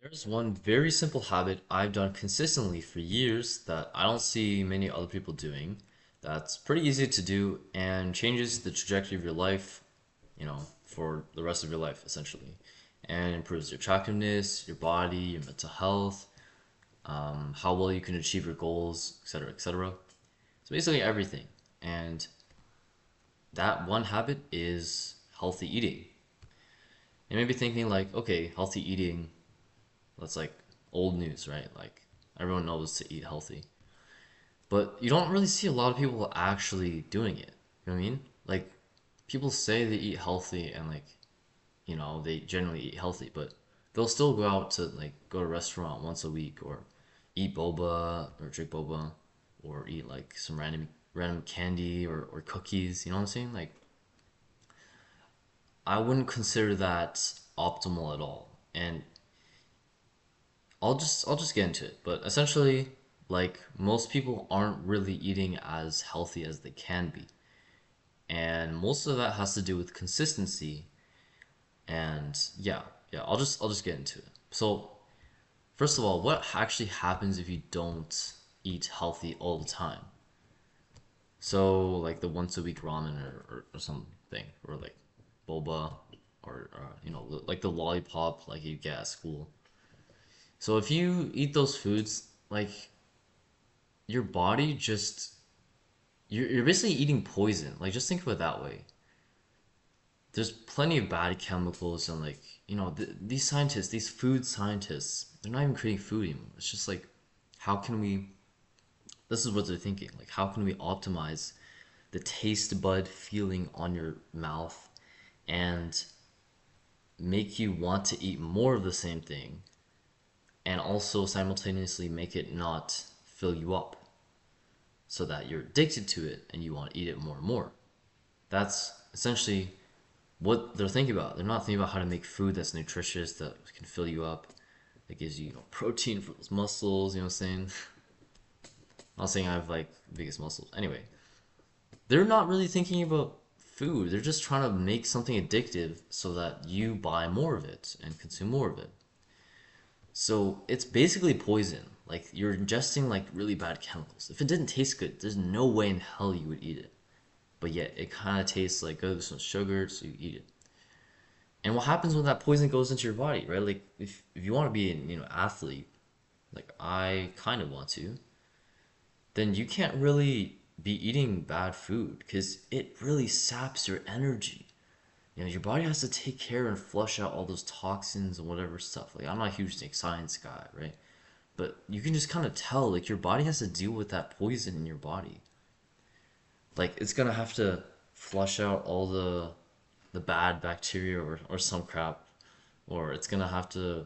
There's one very simple habit I've done consistently for years that I don't see many other people doing. That's pretty easy to do and changes the trajectory of your life, for the rest of your life essentially. And improves your attractiveness, your body, your mental health, how well you can achieve your goals, etc., etc. So basically everything. And that one habit is healthy eating. And maybe thinking like, okay, healthy eating, that's like old news, right? Like everyone knows to eat healthy. But you don't really see a lot of people actually doing it. You know what I mean? Like people say they eat healthy and they generally eat healthy, but they'll still go out to go to a restaurant once a week or eat boba or drink boba or eat like some random candy or cookies, you know what I'm saying? Like I wouldn't consider that optimal at all. And I'll just get into it. But essentially, like most people aren't really eating as healthy as they can be. And most of that has to do with consistency. And yeah, I'll just get into it. So, first of all, what actually happens if you don't eat healthy all the time? So, like the once a week ramen or something, or like boba, or like the lollipop like you get at school. So if you eat those foods, like your body just you're basically eating poison. Like just think of it that way. There's plenty of bad chemicals and these scientists, these food scientists, they're not even creating food anymore. It's just like how can we this is what they're thinking. Like how can we optimize the taste bud feeling on your mouth and make you want to eat more of the same thing and also simultaneously make it not fill you up so that you're addicted to it and you want to eat it more and more. That's essentially what they're thinking about. They're not thinking about how to make food that's nutritious, that can fill you up, that gives you, protein for those muscles, you know what I'm saying? I'm not saying I have like the biggest muscles. Anyway, they're not really thinking about food. They're just trying to make something addictive so that you buy more of it and consume more of it. So it's basically poison. Like you're ingesting like really bad chemicals. If it didn't taste good, there's no way in hell you would eat it. But yet it kind of tastes like good with some sugar, so you eat it. And what happens when that poison goes into your body, right? Like if you want to be an athlete, like I kind of want to, then you can't really be eating bad food because it really saps your energy. Your body has to take care and flush out all those toxins and whatever stuff. Like I'm not a huge like science guy, right? But you can just kind of tell like your body has to deal with that poison in your body. Like it's gonna have to flush out all the bad bacteria or some crap, or it's gonna have to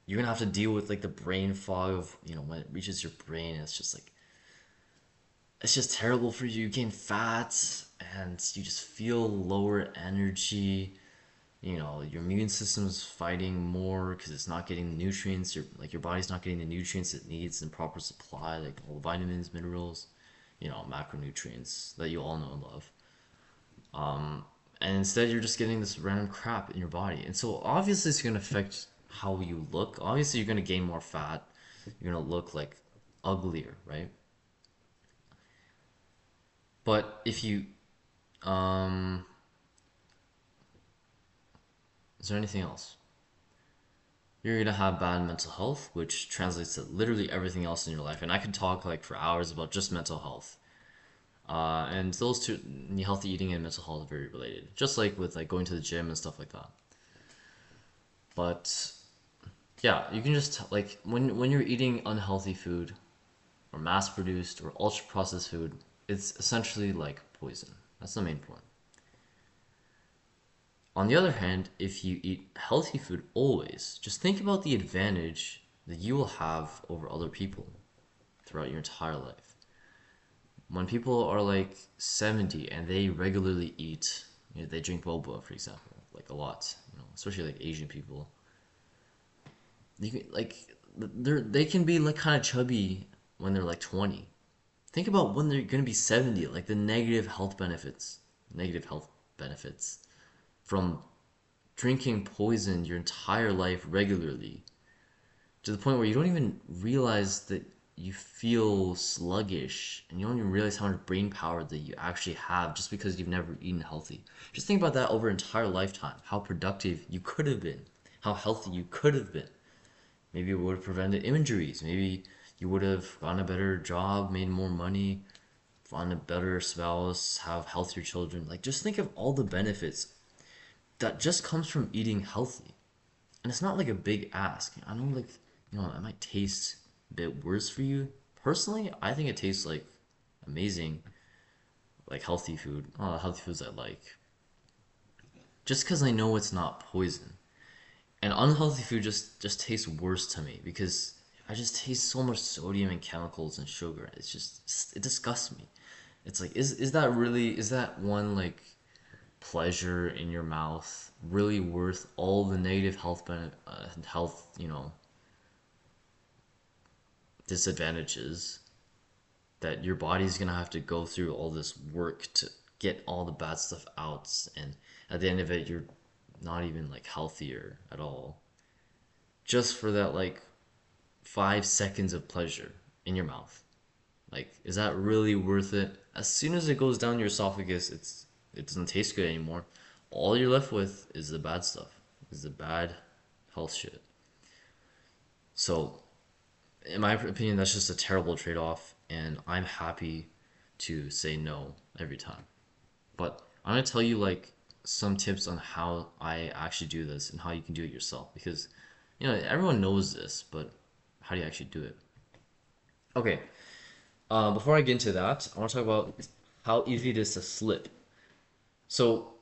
you're gonna have to deal with like the brain fog of when it reaches your brain. It's just terrible for you. You gain fat and you just feel lower energy. Your immune system's fighting more because it's not getting the nutrients. Your body's not getting the nutrients it needs in proper supply, like all the vitamins, minerals, macronutrients that you all know and love. And instead you're just getting this random crap in your body. And so obviously it's going to affect how you look. Obviously you're going to gain more fat. You're going to look like uglier, right? But if you is there anything else? You're going to have bad mental health, which translates to literally everything else in your life. And I could talk like for hours about just mental health. And those two, healthy eating and mental health, are very related. Just like with like going to the gym and stuff like that. But yeah, you can just like when you're eating unhealthy food or mass produced or ultra processed food, it's essentially like poison. That's the main point. On the other hand, if you eat healthy food always, just think about the advantage that you will have over other people throughout your entire life. When people are like 70 and they regularly eat, they drink boba, for example, like a lot, especially like Asian people. They can be like kind of chubby when they're like 20. Think about when they're gonna be 70, like the negative health benefits from drinking poison your entire life regularly. to the point where you don't even realize that you feel sluggish and you don't even realize how much brain power that you actually have just because you've never eaten healthy. Just think about that over an entire lifetime, how productive you could have been, how healthy you could have been. Maybe it would have prevented injuries. Maybe you would have gotten a better job, made more money, found a better spouse, have healthier children. Like, just think of all the benefits that just comes from eating healthy. And it's not like a big ask. I know, like, it might taste a bit worse for you. Personally, I think it tastes like amazing, like healthy food. Oh, healthy foods I like. Just because I know it's not poison. And unhealthy food just tastes worse to me because I just taste so much sodium and chemicals and sugar. It disgusts me. It's like is that one like pleasure in your mouth really worth all the negative health disadvantages that your body's gonna have to go through all this work to get all the bad stuff out, and at the end of it you're not even like healthier at all just for that like 5 seconds of pleasure in your mouth. Like, is that really worth it? As soon as it goes down your esophagus, it doesn't taste good anymore. All you're left with is the bad stuff, is the bad health shit. So, in my opinion, that's just a terrible trade-off, and I'm happy to say no every time. But I'm gonna tell you like some tips on how I actually do this and how you can do it yourself because everyone knows this, but how do you actually do it? Okay, before I get into that, I want to talk about how easy it is to slip. So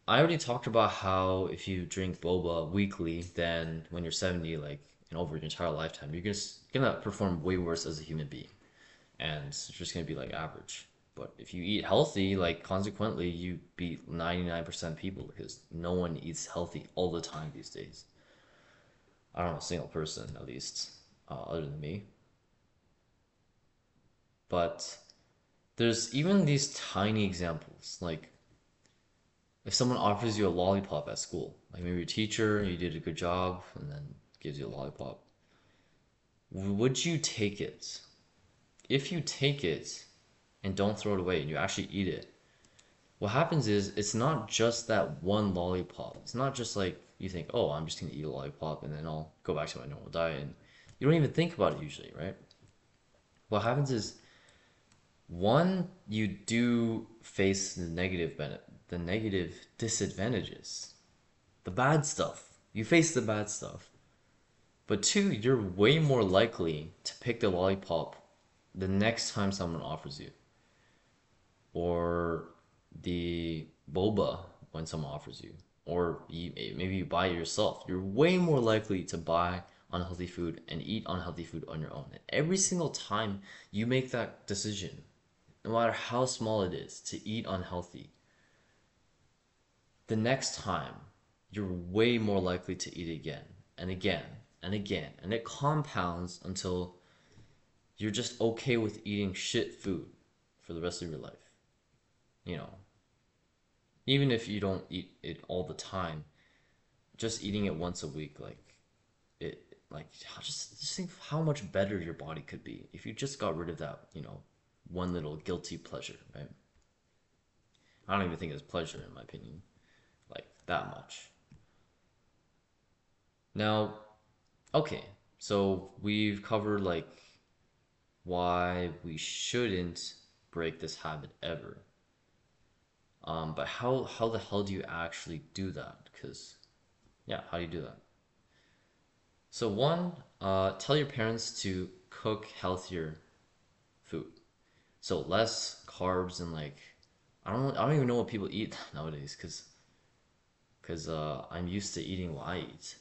I already talked about how if you drink boba weekly, then when you're 70, like over your entire lifetime, you're just gonna perform way worse as a human being, and it's just gonna be like average. But if you eat healthy, like consequently, you beat 99% people because no one eats healthy all the time these days. I don't know a single person, at least, other than me. But there's even these tiny examples, like if someone offers you a lollipop at school, like maybe your teacher, you did a good job, and then gives you a lollipop, would you take it? If you take it and don't throw it away and you actually eat it, what happens is it's not just that one lollipop. It's not just like you think, oh, I'm just gonna eat a lollipop and then I'll go back to my normal diet. And you don't even think about it usually, right? What happens is one, you do face the negative disadvantages, the bad stuff. You face the bad stuff. But two, you're way more likely to pick the lollipop the next time someone offers you, or the boba when someone offers you, or maybe you buy it yourself. You're way more likely to buy unhealthy food and eat unhealthy food on your own. And every single time you make that decision, no matter how small it is, to eat unhealthy, the next time you're way more likely to eat again and again and again. And it compounds until you're just okay with eating shit food for the rest of your life. You know, even if you don't eat it all the time, just eating it once a week, like just think how much better your body could be if you just got rid of that, one little guilty pleasure, right? I don't even think it's pleasure in my opinion, like that much. Now, okay, so we've covered like why we shouldn't break this habit ever. But how the hell do you actually do that? Because yeah, how do you do that? So one, tell your parents to cook healthier food. So less carbs and like I don't even know what people eat nowadays because I'm used to eating what I eat.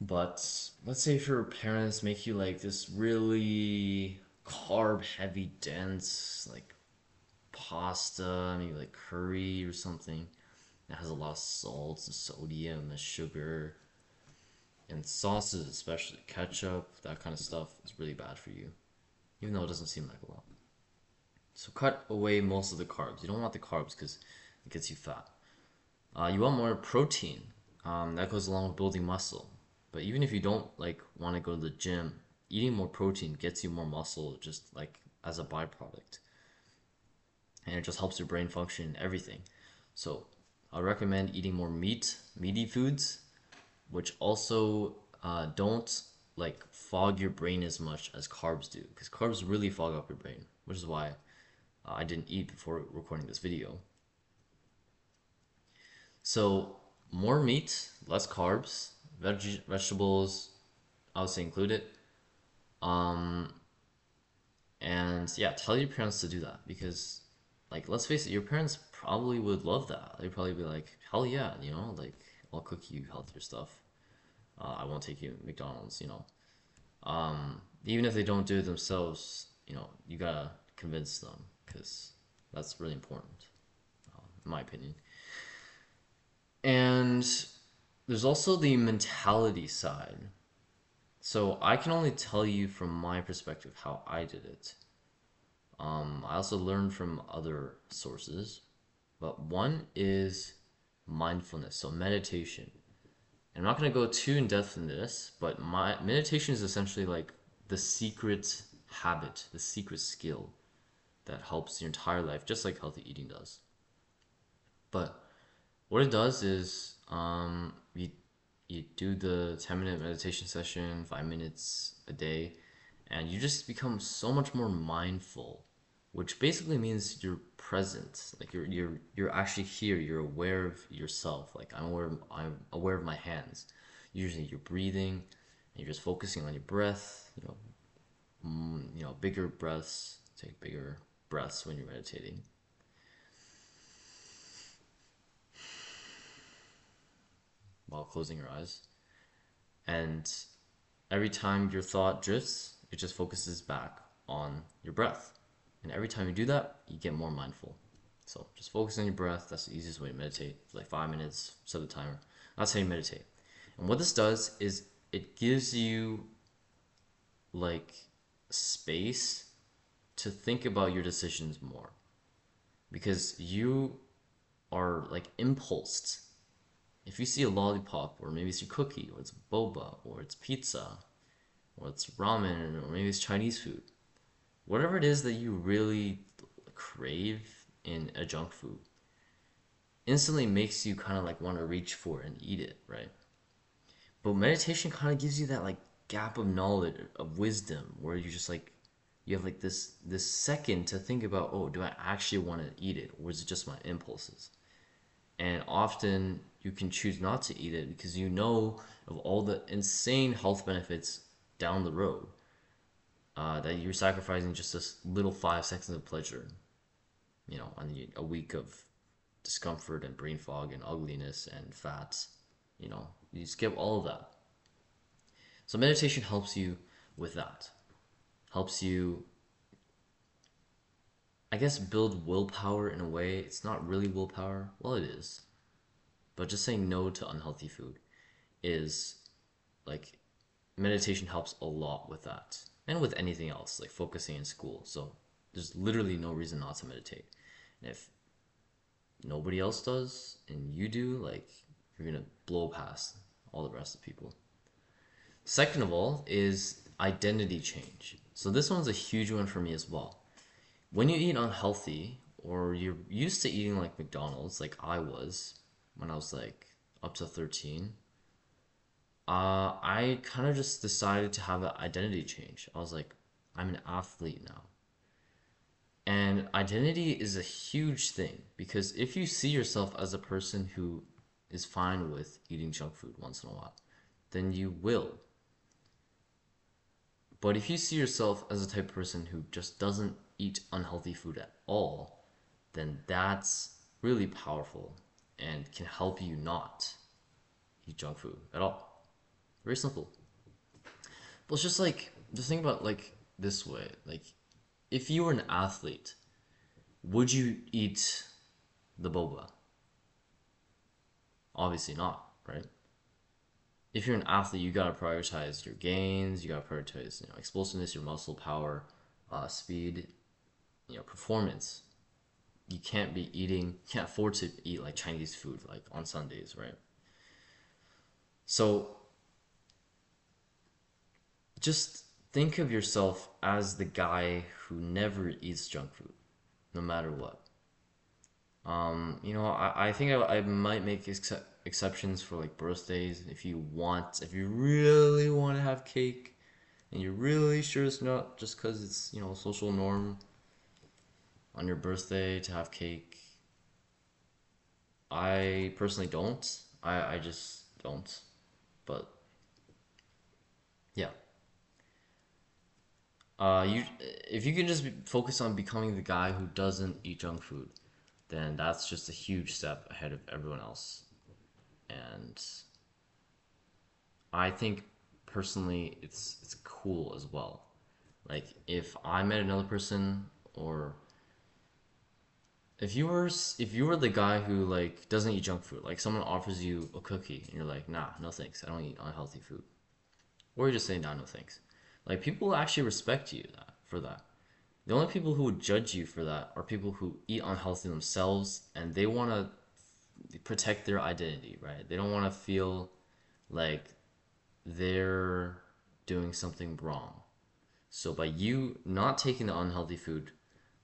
But let's say if your parents make you like this really carb heavy dense like pasta, maybe like curry or something that has a lot of salts and sodium and sugar and sauces, especially ketchup, that kind of stuff is really bad for you, even though it doesn't seem like a lot. So cut away most of the carbs. You don't want the carbs because it gets you fat. You want more protein. That goes along with building muscle. But even if you don't like want to go to the gym, eating more protein gets you more muscle just like as a byproduct. And it just helps your brain function, everything. So I recommend eating more meaty foods, which also don't like fog your brain as much as carbs do, because carbs really fog up your brain, which is why I didn't eat before recording this video. So more meat, less carbs, vegetables, I would say include it. Um, and yeah, tell your parents to do that because, like, let's face it, your parents probably would love that. They'd probably be like, hell yeah, like I'll cook you healthier stuff. I won't take you to McDonald's. Even if they don't do it themselves, you gotta convince them because that's really important, in my opinion. And there's also the mentality side. So I can only tell you from my perspective how I did it. I also learned from other sources, but one is mindfulness, so meditation. And I'm not going to go too in depth in this, but my meditation is essentially like the secret habit, the secret skill that helps your entire life, just like healthy eating does. But what it does is you do the 10-minute meditation session, 5 minutes a day, and you just become so much more mindful, which basically means you're present. Like you're actually here. You're aware of yourself. Like I'm aware of my hands. Usually you're breathing, and you're just focusing on your breath. Bigger breaths. Take bigger breaths when you're meditating. While closing your eyes. And every time your thought drifts, it just focuses back on your breath. And every time you do that, you get more mindful. So just focus on your breath. That's the easiest way to meditate. It's like 5 minutes, set the timer. That's how you meditate. And what this does is it gives you like space to think about your decisions more. Because you are like impulsed. If you see a lollipop, or maybe it's a cookie, or it's boba, or it's pizza, or it's ramen, or maybe it's Chinese food, whatever it is that you really crave in a junk food, instantly makes you kind of like want to reach for it and eat it, right? But meditation kind of gives you that like gap of knowledge, of wisdom, where you just like you have like this second to think about, oh, do I actually want to eat it, or is it just my impulses? And often you can choose not to eat it because you know of all the insane health benefits down the road, that you're sacrificing just this little 5 seconds of pleasure, on a week of discomfort and brain fog and ugliness and fats. You skip all of that. So meditation helps you with that. Helps you, I guess, build willpower in a way. It's not really willpower. Well, it is. But just saying no to unhealthy food is like meditation helps a lot with that. And with anything else, like focusing in school. So there's literally no reason not to meditate. And if nobody else does and you do, like you're gonna blow past all the rest of the people. Second of all is identity change. So this one's a huge one for me as well. When you eat unhealthy or you're used to eating like McDonald's, like I was when I was like up to 13, I kind of just decided to have an identity change. I was like, I'm an athlete now. And identity is a huge thing because if you see yourself as a person who is fine with eating junk food once in a while, then you will. But if you see yourself as a type of person who just doesn't eat unhealthy food at all, then that's really powerful and can help you not eat junk food at all. Very simple. But it's just think about like this way. Like, if you were an athlete, would you eat the boba? Obviously not, right? If you're an athlete, you gotta prioritize your gains. You gotta prioritize, explosiveness, your muscle power, speed, performance. You can't be eating. You can't afford to eat like Chinese food like on Sundays, right? So just think of yourself as the guy who never eats junk food, no matter what. I think I might make exceptions for like birthdays if you really want to have cake and you're really sure it's not just because it's, social norm on your birthday to have cake. I personally don't. I just don't. But yeah. You if you can just focus on becoming the guy who doesn't eat junk food, then that's just a huge step ahead of everyone else. And I think personally it's cool as well. Like if I met another person, or if you were the guy who like doesn't eat junk food, like someone offers you a cookie and you're like, nah, no thanks, I don't eat unhealthy food. Or you just say nah, no thanks. Like people will actually respect you for that. The only people who would judge you for that are people who eat unhealthy themselves and they want to protect their identity, right? They don't want to feel like they're doing something wrong. So by you not taking the unhealthy food,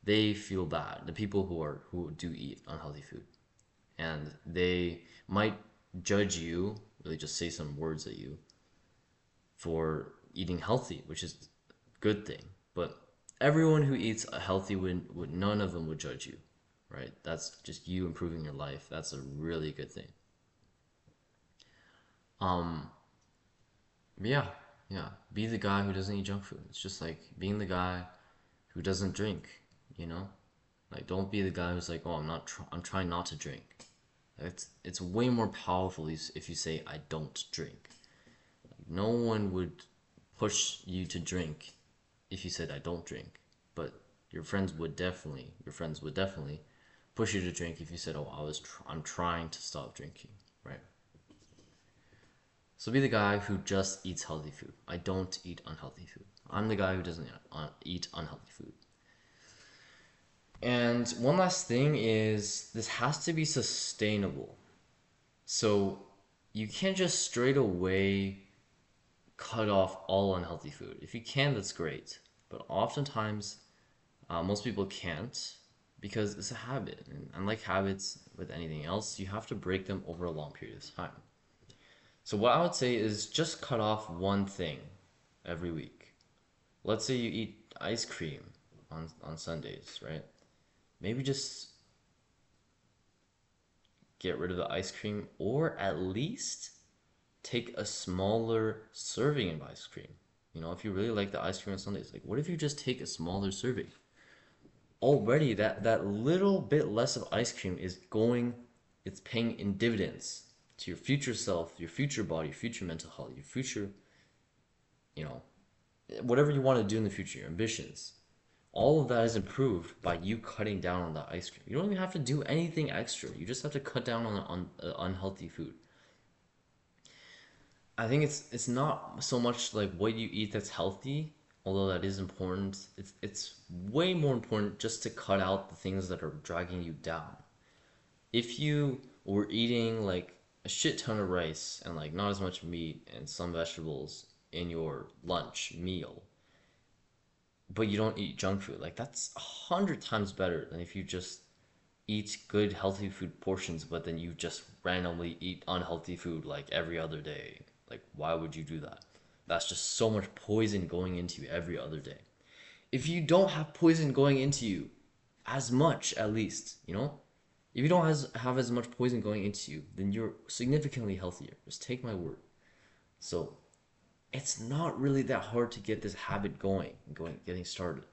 they feel bad. The people who do eat unhealthy food, and they might judge you, really just say some words at you for eating healthy, which is a good thing. But everyone who eats a healthy would none of them would judge you, right? That's just you improving your life. That's a really good thing. Um, yeah, yeah. Be the guy who doesn't eat junk food. It's just like being the guy who doesn't drink, you know? Like don't be the guy who's like, "Oh, I'm trying not to drink." It's way more powerful if you say I don't drink. No one would push you to drink if you said I don't drink, but your friends would definitely push you to drink if you said, "Oh, I'm trying to stop drinking," right? So be the guy who just eats healthy food. I don't eat unhealthy food. I'm the guy who doesn't eat unhealthy food. And one last thing is this has to be sustainable. So you can't just straight away cut off all unhealthy food. If you can, that's great. But oftentimes, most people can't because it's a habit. And unlike habits with anything else, you have to break them over a long period of time. So, what I would say is just cut off one thing every week. Let's say you eat ice cream on Sundays, right? Maybe just get rid of the ice cream, or at least take a smaller serving of ice cream. If you really like the ice cream on Sundays, like what if you just take a smaller serving? Already that little bit less of ice cream it's paying in dividends to your future self, your future body, your future mental health, your future, you know, whatever you want to do in the future, your ambitions. All of that is improved by you cutting down on the ice cream. You don't even have to do anything extra. You just have to cut down on unhealthy food. I think it's not so much like what you eat that's healthy, although that is important. It's way more important just to cut out the things that are dragging you down. If you were eating like a shit ton of rice and like not as much meat and some vegetables in your lunch meal, but you don't eat junk food, like that's 100 times better than if you just eat good healthy food portions, but then you just randomly eat unhealthy food like every other day. Like, why would you do that? That's just so much poison going into you every other day. If you don't have poison going into you, as much at least, if you don't have as much poison going into you, then you're significantly healthier. Just take my word. So it's not really that hard to get this habit getting started.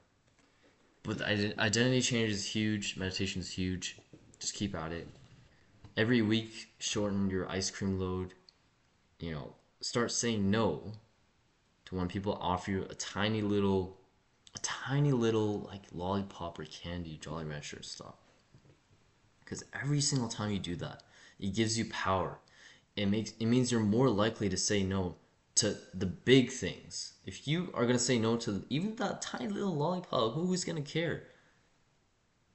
But the identity change is huge. Meditation is huge. Just keep at it. Every week, shorten your ice cream load. Start saying no to when people offer you a tiny little like lollipop or candy, Jolly Rancher stuff. Because every single time you do that, it gives you power. It means you're more likely to say no to the big things. If you are gonna say no to even that tiny little lollipop, who's gonna care?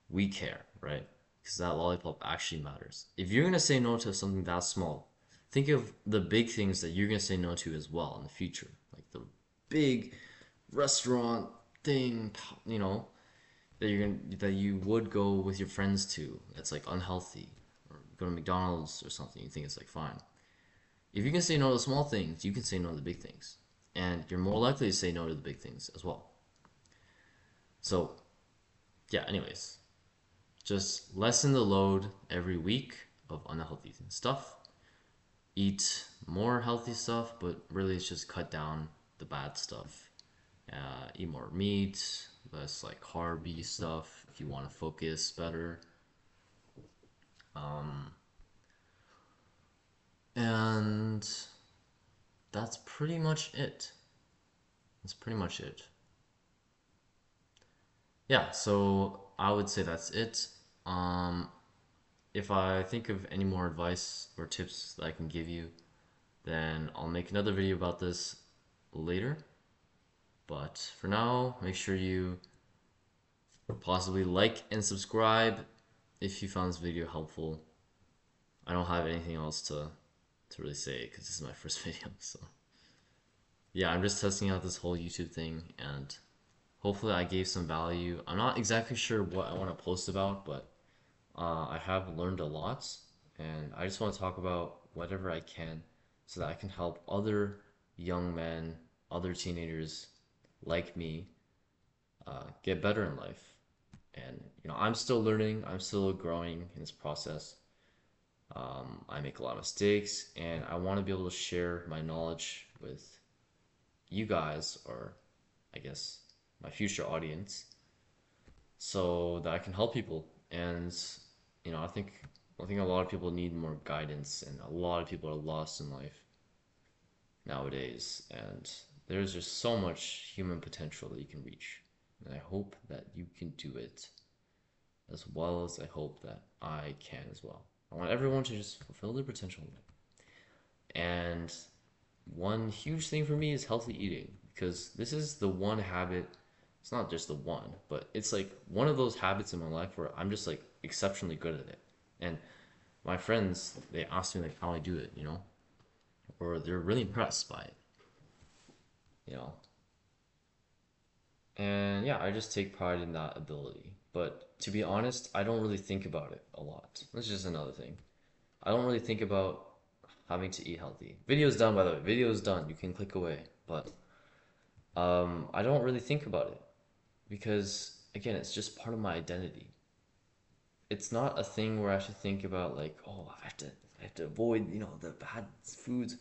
We care, right? Because that lollipop actually matters. If you're gonna say no to something that small, think of the big things that you're gonna say no to as well in the future, like the big restaurant thing, that you would go with your friends to. That's like unhealthy, or go to McDonald's or something. You think it's like fine. If you can say no to the small things, you can say no to the big things, and you're more likely to say no to the big things as well. So yeah. Anyways, just lessen the load every week of unhealthy stuff. Eat more healthy stuff, but really it's just cut down the bad stuff. Eat more meat, less like carby stuff if you want to focus better. And that's pretty much it. That's pretty much it. Yeah, so I would say that's it. Um, if I think of any more advice or tips that I can give you, then I'll make another video about this later. But for now, make sure you possibly like and subscribe if you found this video helpful. I don't have anything else to really say because this is my first video. So yeah, I'm just testing out this whole YouTube thing, and hopefully I gave some value. I'm not exactly sure what I want to post about, but I have learned a lot, and I just want to talk about whatever I can so that I can help other young men, other teenagers like me get better in life. And I'm still learning, I'm still growing in this process. I make a lot of mistakes, and I want to be able to share my knowledge with you guys, or I guess my future audience, so that I can help people. And I think a lot of people need more guidance, and a lot of people are lost in life nowadays. And there's just so much human potential that you can reach, and I hope that you can do it as well as I hope that I can as well. I want everyone to just fulfill their potential. And one huge thing for me is healthy eating, because this is the one habit. It's not just the one, but it's like one of those habits in my life where I'm just like exceptionally good at it. And my friends, they ask me like how I do it, or they're really impressed by it. And yeah, I just take pride in that ability. But to be honest, I don't really think about it a lot. That's just another thing. I don't really think about having to eat healthy. Video's done, by the way. Video's done. You can click away. But I don't really think about it because, again, it's just part of my identity. It's not a thing where I have to think about like, oh, I have to avoid, the bad foods.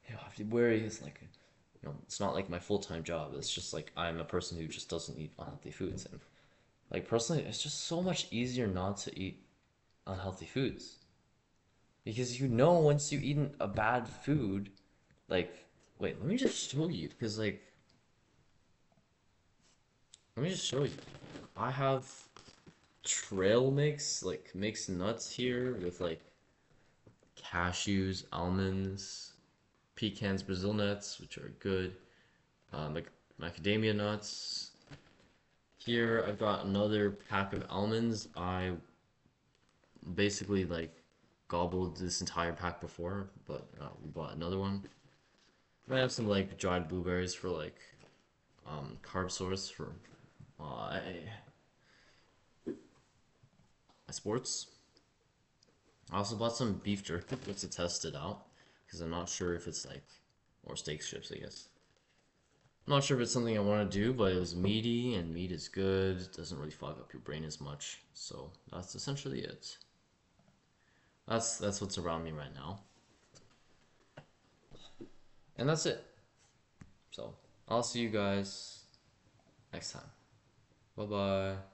I have to worry. It's like, it's not like my full-time job. It's just like I'm a person who just doesn't eat unhealthy foods. And like personally, it's just so much easier not to eat unhealthy foods because once you've eaten a bad food, like, wait, let me just show you because like let me just show you. I have trail mix, like mixed nuts here with like cashews, almonds, pecans, Brazil nuts, which are good, like macadamia nuts. Here I've got another pack of almonds. I basically like gobbled this entire pack before, but we bought another one. I have some like dried blueberries for like carb source for my my sports. I also bought some beef jerky just to test it out because I'm not sure if it's like, or steak strips, I guess. I'm not sure if it's something I want to do, but it was meaty, and meat is good. It doesn't really fog up your brain as much. So that's essentially it. That's what's around me right now, and that's it. So I'll see you guys next time. Bye bye.